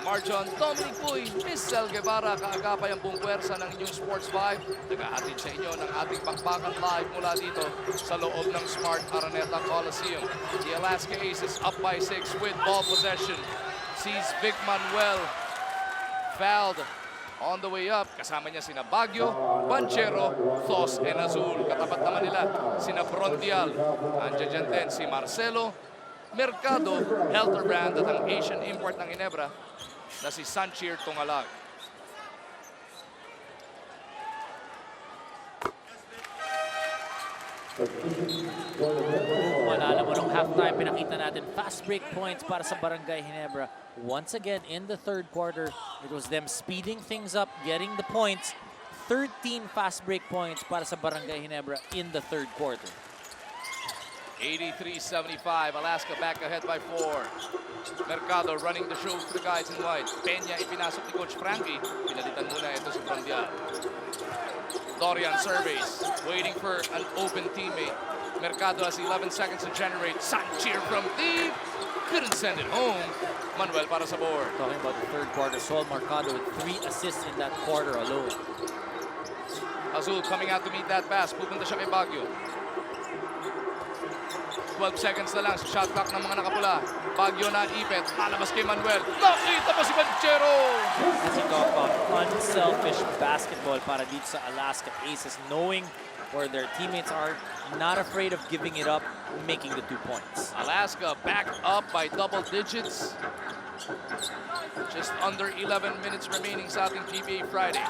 Marjon, Dominic Puy, Miss Sel Guevara, kaagapay ang buong puwersa ng inyong Sports 5. Nag-ahatid sa inyo ng ating bakbakan live mula dito sa loob ng Smart Araneta Coliseum. The Alaska Aces up by 6 with ball possession. Sees Vic Manuel fouled on the way up. Kasama niya sina Baguio, Banchero, Thos, and Azul. Katapat naman nila sina Frontial. Andiyan dyan din si Marcelo, Mercado, Helterbrand at ang Asian import ng Ginebra na si Sanchir Tungalag. Malala mo nung halftime, pinakita natin fast break points para sa Barangay Ginebra. Once again, in the third quarter, it was them speeding things up, getting the points. 13 fast break points para sa Barangay Ginebra in the third quarter. 83-75, Alaska back ahead by 4. Mercado running the show for the guys in white. Peña ipinasok ni Coach Frankie. Pinalitan muna ito si Frontial. Dorian surveys, waiting for an open teammate. Mercado has 11 seconds to generate. Sanchir from deep. Couldn't send it home. Manuel para sa board. Talking about the third quarter, Sol Mercado with 3 assists in that quarter alone. Azul coming out to meet that pass. Pupunta siya kay Baguio. 12 seconds na lang sa shot clock ng mga nakapula. Baguio na ipit. Lalabas kay Manuel. Nakita pa si Banchero! As you talk about unselfish basketball para dito sa Alaska Aces, knowing where their teammates are, not afraid of giving it up, making the 2 points. Alaska back up by double digits. Just under 11 minutes remaining sa ating PBA Friday.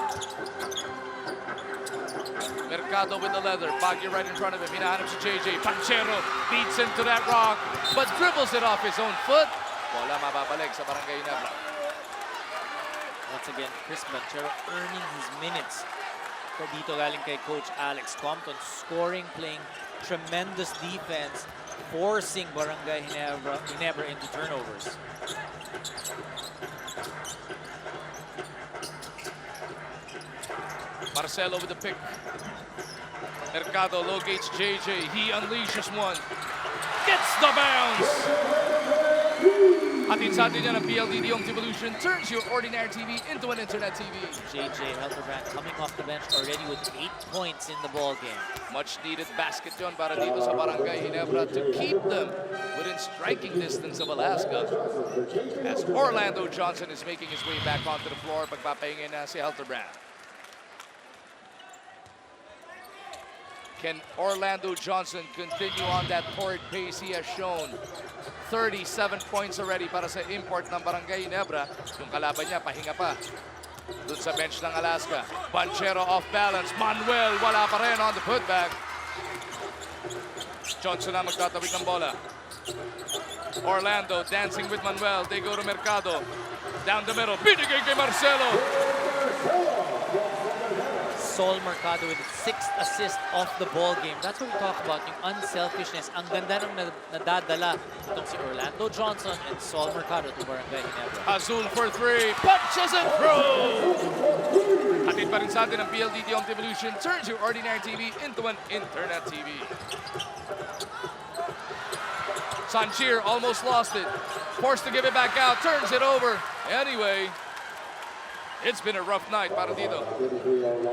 Mercado with the leather. Baguio right in front of him. Hinahanap si JJ. Banchero beats into that rock, but dribbles it off his own foot. Wala mababalik sa Barangay Ginebra. Once again, Chris Banchero earning his minutes. Dito galing kay Coach Alex Compton, scoring, playing tremendous defense, forcing Barangay Ginebra into turnovers. Marcelo with the pick. Mercado locates JJ. He unleashes one. Gets the bounce! Hatid sa atin yan ang PLDT Home Evolution turns your ordinary TV into an internet TV. JJ Helterbrand coming off the bench already with 8 points in the ball game. Much needed basket yon para dito sa Barangay Ginebra to keep them within striking distance of Alaska. As Orlando Johnson is making his way back onto the floor, pagpapahingin na si Helterbrand. Can Orlando Johnson continue on that torrid pace he has shown? 37 points already para sa import ng Barangay Ginebra. Yung kalaban niya, pahinga pa. Dun sa bench ng Alaska. Banchero off balance. Manuel, wala pa rin on the putback. Johnson na magtatawid ng bola. Orlando dancing with Manuel. They go to Mercado. Down the middle. Binigay kay Marcelo. Sol Mercado with 6th assist off the ball game. That's what we talk about, yung unselfishness. Ang ganda ng nadadala itong si Orlando Johnson and Sol Mercado to Barangay Ginebra. Azul for 3. Punches and throws! Hatid pa rin sa atin ang PLDT Home Evolution turns your ordinary TV into an internet TV. Sanchir almost lost it. Forced to give it back out. Turns it over. Anyway, it's been a rough night para dito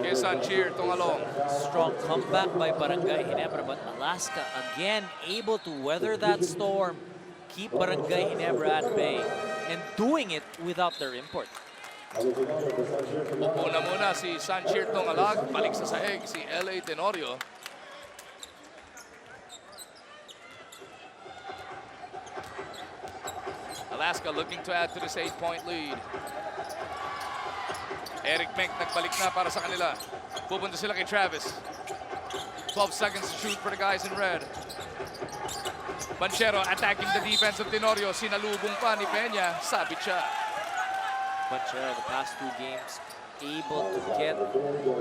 kay Sanchir Tungalong. Strong comeback by Barangay Ginebra, but Alaska again able to weather that storm, keep Barangay Ginebra at bay, and doing it without their import. Upo na muna si Sanchir Tungalag. Balik sa sahig si LA Tenorio. Alaska looking to add to this 8-point lead. Eric Menk nagbalik na para sa kanila. Pupunta sila kay Travis. 12 seconds to shoot for the guys in red. Banchero attacking the defense of Tenorio. Sinalubong pa ni Peña. Sabit siya. Banchero the past 2 games able to get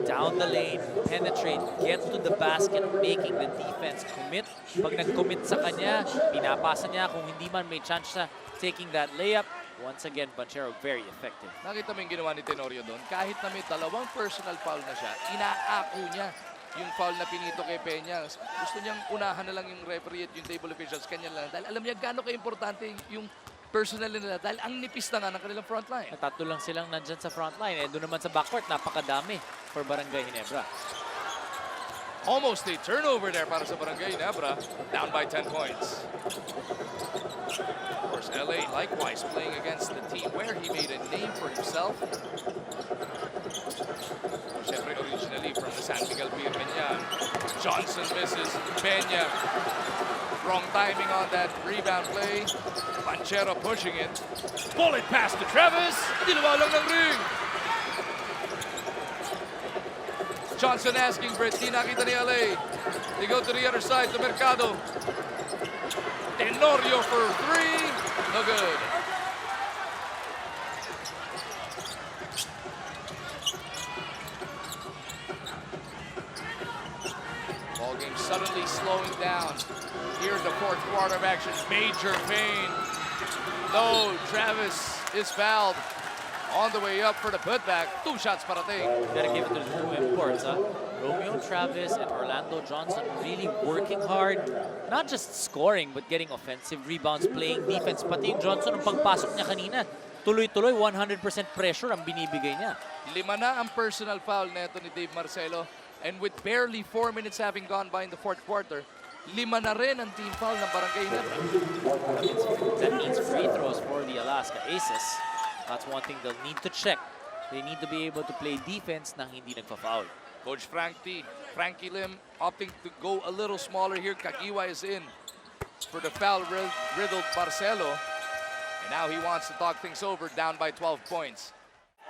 down the lane, penetrate, get to the basket, making the defense commit. Pag nag-commit sa kanya, pinapasa niya. Kung hindi man may chance siya taking that layup. Once again, Banchero very effective. Nakita mo yung ginawa ni Tenorio doon. Kahit na may 2 personal foul na siya, inaako niya yung foul na pinito kay Peña. Gusto niyang unahan na lang yung referee at yung table officials. Kanya lang. Dahil alam niya gaano ka-importante yung personally nila dahil ang nipis na nga ng kanilang frontline. Tatlo lang silang nandyan sa frontline. Doon naman sa backcourt, napakadami for Barangay Ginebra. Almost a turnover there para sa Barangay Ginebra. Down by 10 points. Of course, LA likewise playing against the team where he made a name for himself. Siyempre, originally from the San Miguel Pirmeñan. Johnson misses. Peña. Wrong timing on that rebound play. Banchero pushing it. Bullet pass to Travis. Diluwa lang ng ring. Johnson asking for it. Di nakita ni LA. They go to the other side to Mercado. Tenorio for three. No good. Ball game suddenly slowing down. Here in the fourth quarter of action. Major pain. No, Travis is fouled. On the way up for the putback. 2 shots parating. Gotta give it to the two imports, huh? Romeo Travis and Orlando Johnson really working hard. Not just scoring, but getting offensive rebounds, playing defense. Pati yung Johnson, ang pagpasok niya kanina, tuloy-tuloy, 100% pressure ang binibigay niya. 5 na ang personal foul neto ni Dave Marcelo. And with barely 4 minutes having gone by in the fourth quarter, 5 na rin ang team foul ng Barangay Ginebra. That means free throws for the Alaska Aces. That's one thing they'll need to check. They need to be able to play defense nang hindi nagpa-foul. Coach Frankie Lim opting to go a little smaller here. Kagiwa is in for the foul-riddled Marcelo. And now he wants to talk things over, down by 12 points.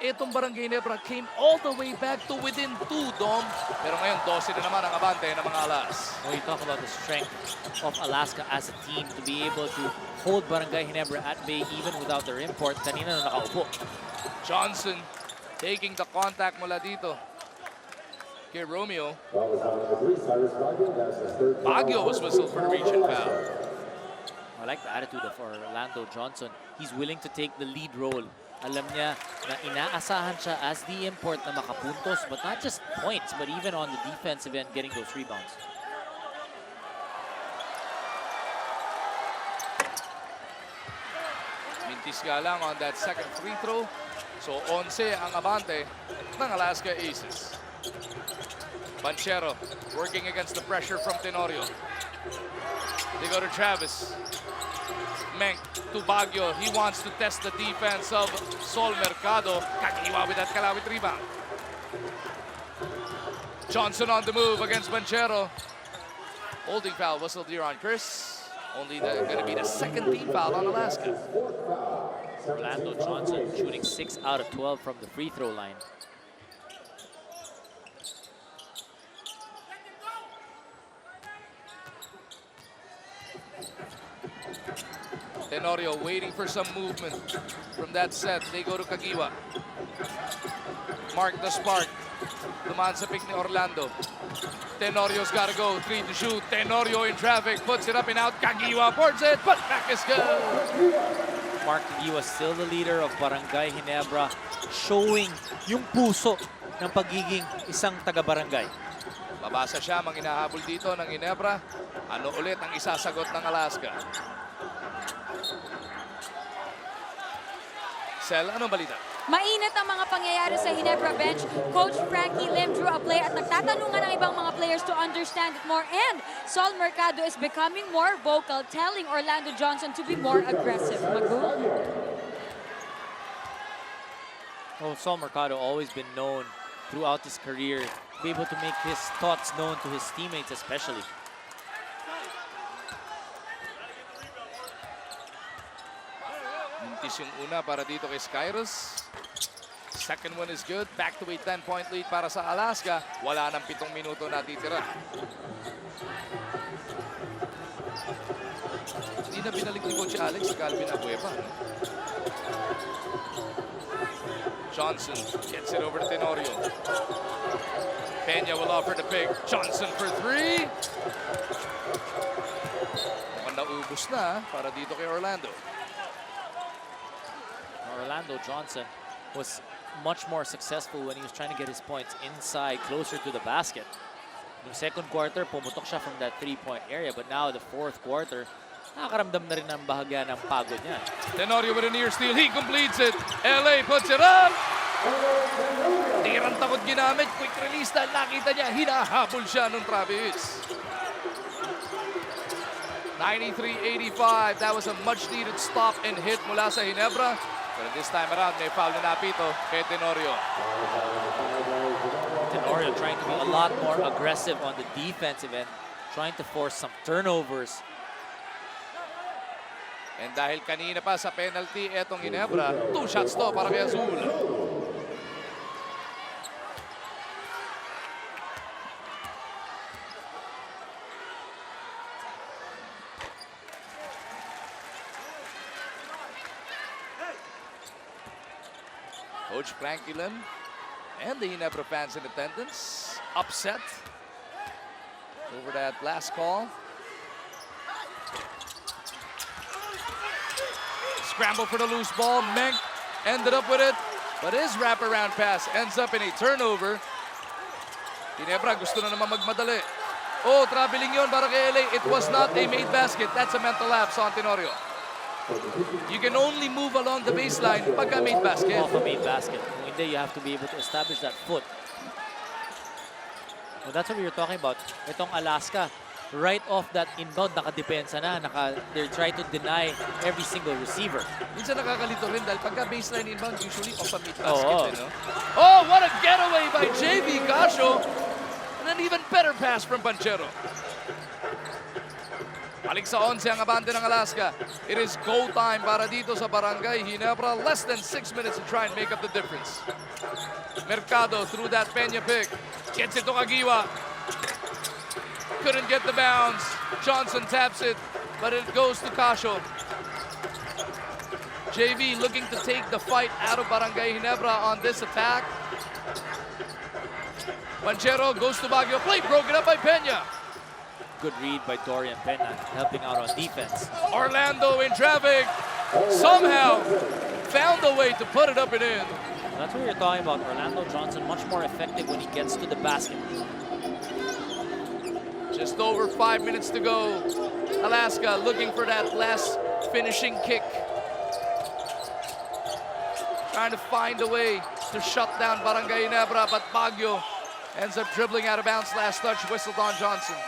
Itong Barangay Ginebra came all the way back to within 2, Dom. Pero ngayon, 12 na naman ang abante ng mga alas. When you talk about the strength of Alaska as a team to be able to hold Barangay Ginebra at bay even without their import, kanina na nakaupo. Johnson taking the contact mula dito kay Romeo. Baguio was whistled for the region foul. I like the attitude of Orlando Johnson. He's willing to take the lead role. Alam niya na inaasahan siya as the import na makapuntos, but not just points, but even on the defensive end, getting those rebounds. Mintis nga lang on that second free throw. So 11 ang abante ng Alaska Aces. Banchero working against the pressure from Tenorio. They go to Travis. Menk to Baguio. He wants to test the defense of Sol Mercado. Kagiwa with that kalawit rebound. Johnson on the move against Banchero. Holding foul whistled here on Chris. Only going to be the second team foul on Alaska. Orlando Johnson shooting 6 out of 12 from the free throw line. Tenorio waiting for some movement from that set. They go to Kagiwa. Mark the spark. Dumaan sa pick ni Orlando. Tenorio's got to go. 3 to shoot. Tenorio in traffic. Puts it up and out. Kagiwa boards it. But back is good. Mark Kagiwa still the leader of Barangay Ginebra, showing yung puso ng pagiging isang taga-barangay. Babasa siya, mang hinahabol dito ng Ginebra. Ano ulit ang isasagot ng Alaska? Sel, anong balita? Mainit ang mga pangyayari sa Ginebra bench. Coach Frankie Lim drew a play at nagtatanungan ang ibang mga players to understand it more. And Sol Mercado is becoming more vocal, telling Orlando Johnson to be more aggressive. Magu? Well, Sol Mercado always been known throughout his career to be able to make his thoughts known to his teammates especially. Mintis yung una para dito kay Skyros. Second one is good. Back to a 10-point lead para sa Alaska. Wala nang 7 minuto natitira. Hindi na binalik ni Coach Alex si Calvin Abueva. Johnson gets it over to Tenorio. Peña will offer the pick. Johnson for 3. Mukhang naubos na para dito kay Orlando. Orlando Johnson was much more successful when he was trying to get his points inside, closer to the basket. In the second quarter, pumutok siya from that 3-point area, but now the fourth quarter, nakakaramdam na rin ng bahagya ng pagod niya. Tenorio with a near steal. He completes it. LA puts it up. Tirang takot ginamit. Quick release dahil nakita niya. Hinahabol siya nung Travis. 93-85. That was a much-needed stop and hit mula sa Ginebra. But this time around, may foul na napito kay Tenorio. Tenorio trying to be a lot more aggressive on the defensive end, trying to force some turnovers. And dahil kanina pa sa penalty, etong Ginebra, 2 shots to para kay Azul. Coach Frankie Lim and the Ginebra fans in attendance upset over that last call. Scramble for the loose ball. Menk ended up with it, but his wraparound pass ends up in a turnover. Ginebra gusto na naman magmadali. Oh, traveling yun para kay LA. It was not a made basket. That's a mental lapse on Tenorio. You can only move along the baseline pagka made basket. Off a made basket. Kung hindi, you have to be able to establish that foot. Well, that's what we were talking about. Itong Alaska, right off that inbound, nakadepensa na. They're trying to deny every single receiver. Minsan nakakalito rin dahil pagka baseline inbound, usually off a made basket. Oo. No? Oh, what a getaway by JV Casio. And an even better pass from Banchero. Balik sa 11 ang abante ng Alaska. It is go time para dito sa Barangay Ginebra. Less than 6 minutes to try and make up the difference. Mercado through that Peña pick. Gets it to Kagiwa. Couldn't get the bounce. Johnson taps it, but it goes to Casio. JV looking to take the fight out of Barangay Ginebra on this attack. Banchero goes to Baguio. Play broken up by Peña. Good read by Dorian Pena, helping out on defense. Orlando in traffic. Somehow found a way to put it up and in. That's what you're talking about. Orlando Johnson much more effective when he gets to the basket. Just over 5 minutes to go. Alaska looking for that last finishing kick. Trying to find a way to shut down Barangay Ginebra, but Baguio ends up dribbling out of bounds. Last touch whistled on Johnson.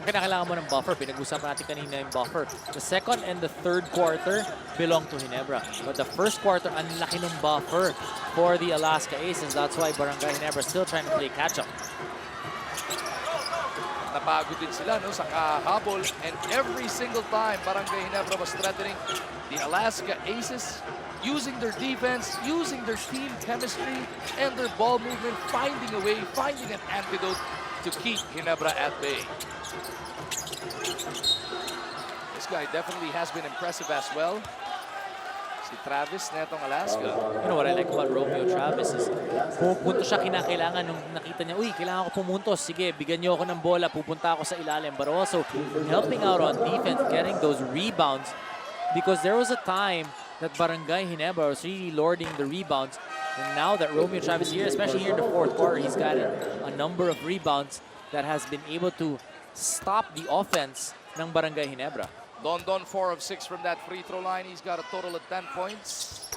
Kailangan mo ng buffer. Pinag-usapan natin kanina yung buffer. The second and the third quarter belong to Ginebra. But the first quarter, ang laki ng buffer for the Alaska Aces. That's why Barangay Ginebra still trying to play catch-up. Napagod din sila no, sa kahabol. And every single time Barangay Ginebra was threatening the Alaska Aces, using their defense, using their team chemistry, and their ball movement, finding a way, finding an antidote to keep Ginebra at bay. This guy definitely has been impressive as well. Si Travis netong Alaska. You know what I like about Romeo Travis is pupunto siya kinakailangan nung nakita niya, uy, kailangan ko pumuntos. Sige, bigyan niyo ako ng bola, pupunta ako sa ilalim. But also helping out on defense, getting those rebounds. Because there was a time that Barangay Ginebra was really lording the rebounds. And now that Romeo Travis here, especially here in the fourth quarter, he's got a number of rebounds that has been able to stop the offense ng Barangay Ginebra. Don 4 of 6 from that free throw line. He's got a total of 10 points.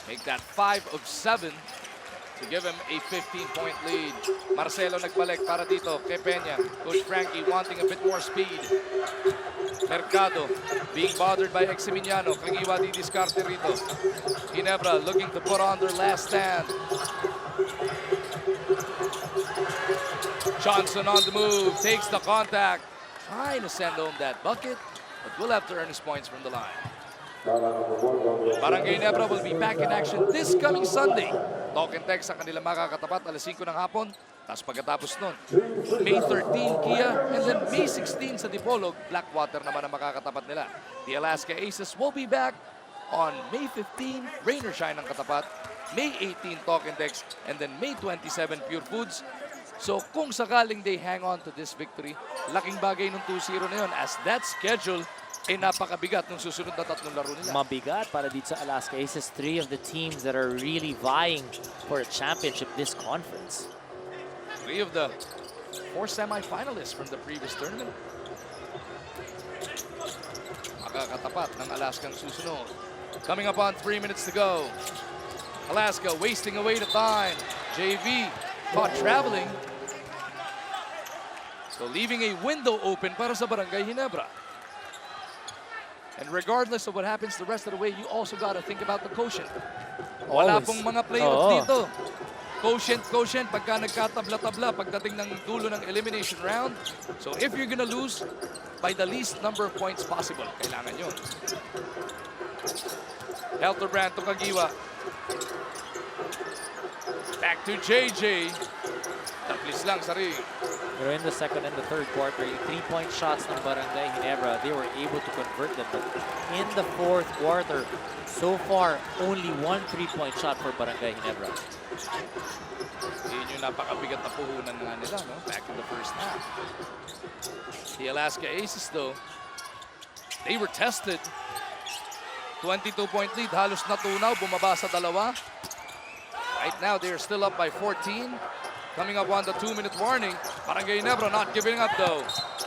Make that 5 of 7 to give him a 15-point lead. Marcelo nagbalik para dito kay Peña. Coach Frankie wanting a bit more speed. Mercado being bothered by Eximiniano. Kagiwa di diskarte rito. Ginebra looking to put on their last stand. Johnson on the move, takes the contact. Trying to send home that bucket, but will have to earn his points from the line. Barangay Ginebra will be back in action this coming Sunday. Talk and text sa kanilang makakatapat alas 5 ng hapon. Tapos pagkatapos nun, May 13 Kia, and then May 16 sa Dipolog, Blackwater naman ang makakatapat nila. The Alaska Aces will be back on May 15, rain or shine ang katapat. May 18, Talk and Text, and then May 27, Pure Foods. So kung sakaling they hang on to this victory, laking bagay ng 2-0 na yun as that schedule ay napakabigat ng susunod na tatlong laro nila. Mabigat para dito sa Alaska Aces, 3 of the teams that are really vying for a championship this conference. 3 of the 4 semi-finalists from the previous tournament. pagkakatapat ng Alaskang susunod. Coming up on 3 minutes to go. Alaska wasting away the time. JV caught traveling. So leaving a window open para sa Barangay Ginebra. And regardless of what happens the rest of the way, you also got to think about the quotient. Wala Always. pong mga playoffs dito. Quotient, pagka nagkatabla-tabla pagdating ng dulo ng elimination round. So if you're gonna lose, by the least number of points possible, kailangan yun. Helterbrand to Kagiwa. Back to JJ. Taplis lang sa ring. Pero in the second and the third quarter, yung 3-point shots ng Barangay Ginebra, they were able to convert them. But in the fourth quarter, so far, only 1 3-point shot for Barangay Ginebra. Yun yung napakabigat na puhunan nga nila, no? Back in the first half. The Alaska Aces, though, they were tested. 22-point lead, halos natunaw, bumaba sa 2. Right now, they're still up by 14. Coming up on the 2-minute warning. Barangay Ginebra not giving up, though.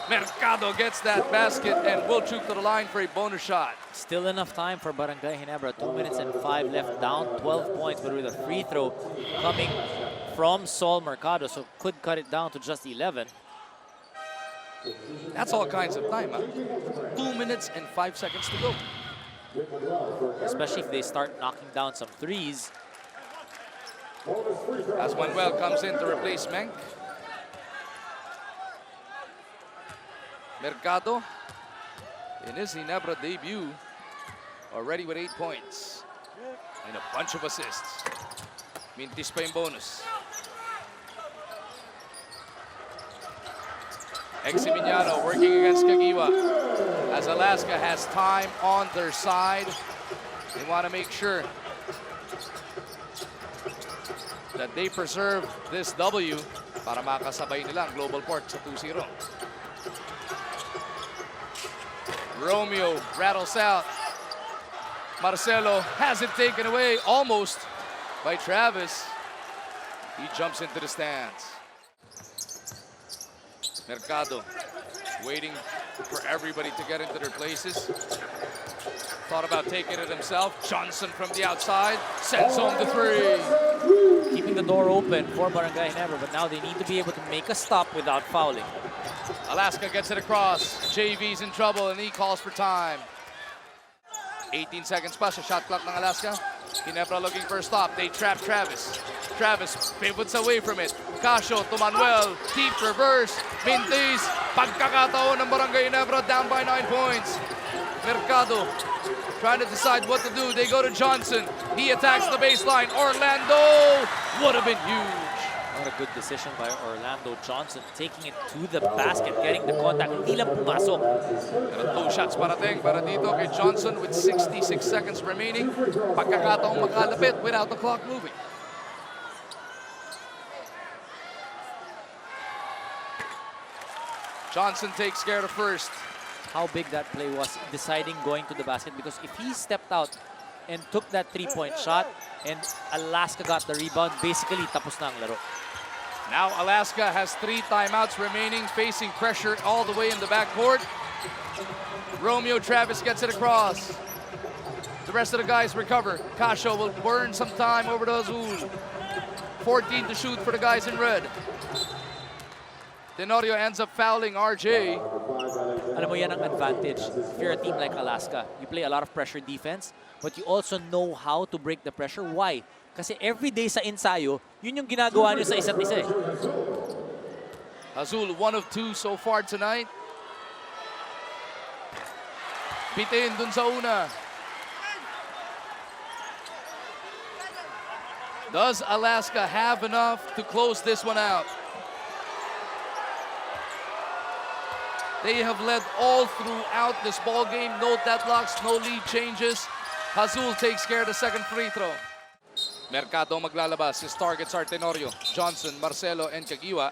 Mercado gets that basket and will troop to the line for a bonus shot. Still enough time for Barangay Ginebra. 2 minutes and 5 left, down 12 points, but with a free throw coming from Sol Mercado, so could cut it down to just 11. That's all kinds of time, huh? 2 minutes and 5 seconds to go. Especially if they start knocking down some threes. As Manuel comes in to replace Menk. Mercado, in his Ginebra debut, already with 8 points and a bunch of assists. Mintis pa yung bonus. Eximignano working against Kagiwa. As Alaska has time on their side, they want to make sure that they preserve this W para makasabay nila ang Global Port sa 2-0. Romeo rattles out. Marcelo has it taken away almost by Travis. He jumps into the stands. Mercado waiting for everybody to get into their places. Thought about taking it himself. Johnson from the outside sends home the 3. Keeping the door open for Barangay Ginebra, but now they need to be able to make a stop without fouling. Alaska gets it across. JV's in trouble and he calls for time. 18 seconds pa sa shot clock ng Alaska. Ginebra looking for a stop. They trap Travis. Travis pivots away from it. Casio to Manuel. Deep reverse. Mintis. Pagkakataon ng Barangay Ginebra down by 9 points. Mercado trying to decide what to do. They go to Johnson. He attacks the baseline. Orlando would have been huge. What a good decision by Orlando Johnson, taking it to the basket, getting the contact. Hindi lang pumasok. Pero 2 shots parating para dito kay Johnson with 66 seconds remaining. Pagkakataong makalapit without the clock moving. Johnson takes care of first. How big that play was, deciding going to the basket, because if he stepped out and took that 3-point shot and Alaska got the rebound, basically tapos na ang laro. Now Alaska has 3 timeouts remaining, facing pressure all the way in the backcourt. Romeo Travis gets it across. The rest of the guys recover. Casio will burn some time over to Azul. 14 to shoot for the guys in red. Tenorio ends up fouling RJ. Alam mo, yan ang advantage. If you're a team like Alaska, you play a lot of pressure defense, but you also know how to break the pressure. Why? Kasi every day sa ensayo, yun yung ginagawa nyo sa isa't isa eh. Azul, 1 of 2 so far tonight. Pitin dun sa una. Does Alaska have enough to close this one out? They have led all throughout this ball game. No deadlocks, no lead changes. Azul takes care of the second free throw. Mercado maglalabas. His targets are Tenorio, Johnson, Marcelo, and Kagiwa.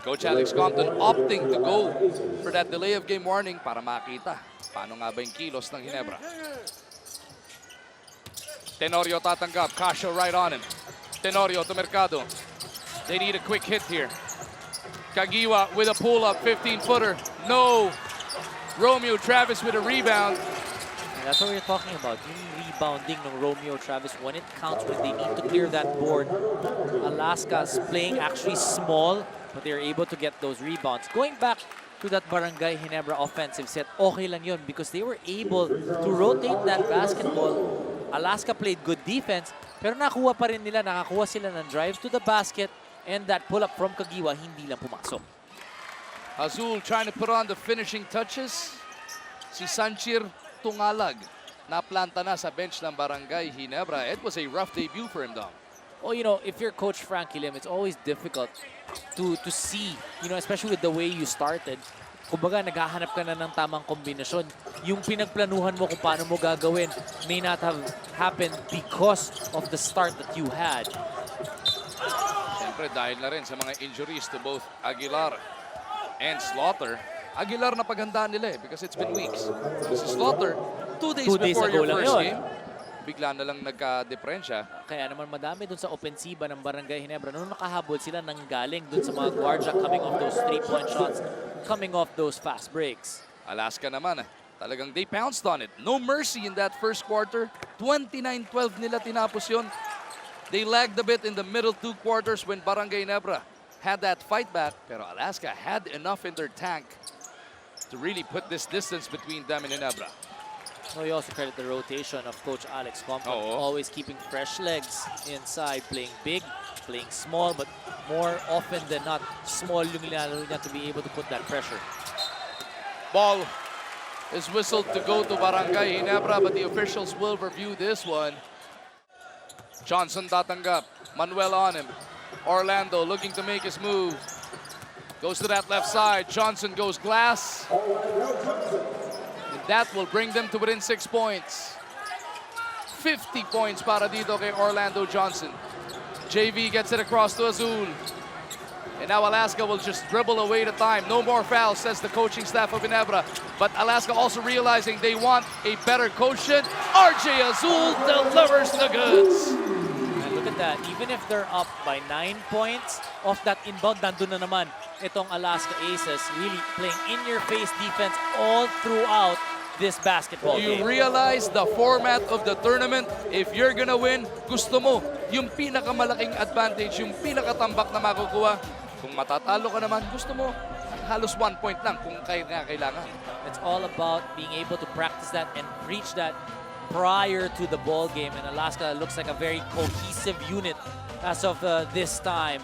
Coach Alex Compton opting to go for that delay of game warning para makita paano nga ba yung kilos ng Ginebra. Tenorio tatanggap. Casio right on him. Tenorio to Mercado. They need a quick hit here. Kagiwa with a pull-up 15-footer. No. Romeo Travis with a rebound. And that's what we're talking about. Yung rebounding ng Romeo Travis when it counts, when they need to clear that board. Alaska's playing actually small, but they're able to get those rebounds. Going back to that Barangay Ginebra offensive set, okay lang yun because they were able to rotate that basketball. Alaska played good defense, pero nakuha pa rin nila, nakakuha sila ng drive to the basket, and that pull-up from Kagiwa hindi lang pumasok. Azul trying to put on the finishing touches. Si Sanchir Tungalag naplanta na sa bench ng Barangay Ginebra. It was a rough debut for him, Dom. Oh, you know, if you're Coach Frankie Lim, it's always difficult to see, you know, especially with the way you started. Kumbaga, naghahanap ka na ng tamang kombinasyon. Yung pinagplanuhan mo kung paano mo gagawin may not have happened because of the start that you had. Siyempre, dahil na rin sa mga injuries to both Aguilar and Slaughter. Aguilar na paghandaan nila because it's been weeks. So si Slaughter, 2 days 2 days before ago your lang first yun. game, bigla na lang nagka-deprensya. Kaya naman madami dun sa opensiba ng Barangay Ginebra. Nung nakahabol sila nang galing dun sa mga guardia coming off those 3-point shots, coming off those fast breaks. Alaska naman, talagang they pounced on it. No mercy in that first quarter. 29-12 nila tinapos yun. They lagged a bit in the middle 2 quarters when Barangay Ginebra had that fight back. Pero Alaska had enough in their tank to really put this distance between them and Ginebra. No, you also credit the rotation of Coach Alex Compton, always keeping fresh legs inside, playing big, playing small, but more often than not, small yung nilalaro niya to be able to put that pressure. Ball is whistled to go to Barangay Ginebra, but the officials will review this one. Johnson tatanggap. Manuel on him. Orlando looking to make his move. Goes to that left side. Johnson goes glass. And that will bring them to within 6 points. 50 points para dito kay Orlando Johnson. JV gets it across to Azul. And now Alaska will just dribble away the time. No more fouls, says the coaching staff of Ginebra. But Alaska also realizing they want a better quotient. RJ Azul delivers the goods. And look at that. Even if they're up by 9 points, off that inbound, nandun na naman itong Alaska Aces really playing in-your-face defense all throughout this basketball game. You realize the format of the tournament. If you're gonna win, gusto mo yung pinakamalaking advantage, yung pinakatambak na makukuha. Kung matatalo ka naman, gusto mo halos 1 point lang kung kailangan. It's all about being able to practice that and reach that prior to the ball game. And Alaska looks like a very cohesive unit as of this time.